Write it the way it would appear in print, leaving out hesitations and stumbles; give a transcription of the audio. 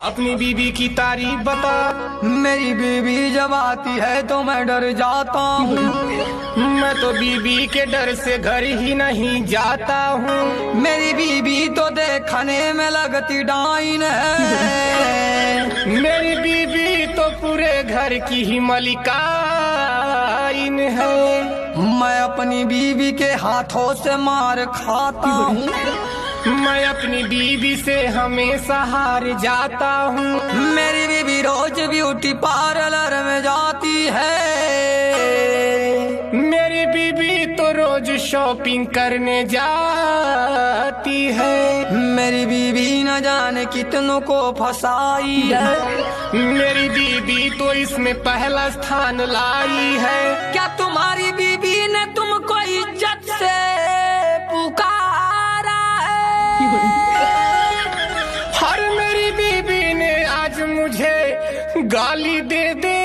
अपनी बीबी की तारीफ बता। मेरी बीबी जब आती है तो मैं डर जाता हूँ। मैं तो बीबी के डर से घर ही नहीं जाता हूँ। मेरी बीबी तो देखने में लगती डाइन है। मेरी बीबी तो पूरे घर की ही मलिकाइन है। मैं अपनी बीबी के हाथों से मार खाता हूँ। मैं अपनी बीबी से हमेशा हार जाता हूँ। मेरी बीबी रोज ब्यूटी पार्लर में जाती है। मेरी बीबी तो रोज शॉपिंग करने जाती है। मेरी बीबी न जाने कितनों को फंसाई है। मेरी बीबी तो इसमें पहला स्थान लाई है। क्या तुम्हारी बीबी ने तुमको इज्जत से पुकारा है? हर मेरी बीबी ने आज मुझे गाली दे दे